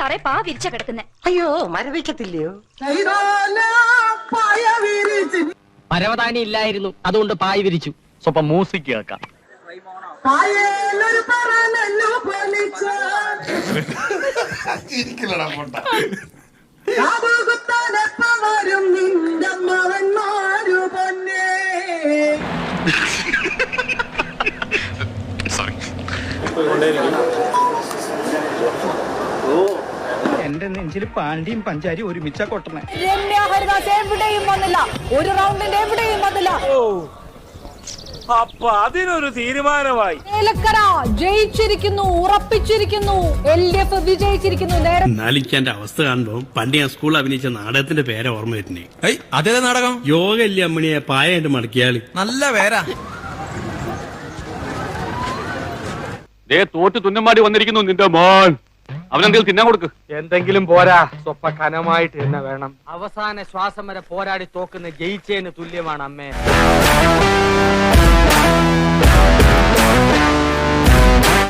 പാറ പാ വിരിച്ച കിടക്കുന്നെ. അയ്യോ മരവിക്കത്തില്ലയോ? പരവതാനി ഇല്ലായിരുന്നു, അതുകൊണ്ട് പായ് വിരിച്ചു. സ്വപ്പം മ്യൂസിക് കേൾക്കാം. എന്റെ നെഞ്ചിൽ പാണ്ടിയും പഞ്ചാരി ഒരുമിച്ച കൊട്ടണേ. രമ്യ ഹരിദാസ് എവിടെയും വന്നില്ല, ഒരു റൗണ്ടിൽ എവിടെയും വന്നില്ല. അപ്പൊ അതിനൊരു തീരുമാനമായി. ചേലക്കര ജയിച്ചിരിക്കുന്നു, ഉറപ്പിച്ചിരിക്കുന്നു. LDF വിജയിച്ചിരിക്കുന്നു. നാലിക്കാന്റെ അവസ്ഥ കാണുമ്പോ പണ്ട് ഞാൻ സ്കൂളിൽ അഭിനയിച്ച നാടകത്തിന്റെ പേരെ ഓർമ്മ വരുന്നേ. അതേ നാടകം യോഗ ഇല്ലേ അമ്മണിയെ പായായിട്ട് മടക്കിയാളി. നല്ല പേരാ. തോറ്റ് തുന്നമാടി വന്നിരിക്കുന്നു നിന്റെ മോൻ. അവനെന്തെങ്കിലും തിന്നാൻ കൊടുക്ക്. എന്തെങ്കിലും പോരാ, സ്വപ്പ കനമായിട്ട് തന്നെ വേണം. അവസാന ശ്വാസം വരെ പോരാടി തോക്കുന്ന ജയിച്ചതിന് തുല്യമാണ് അമ്മേ.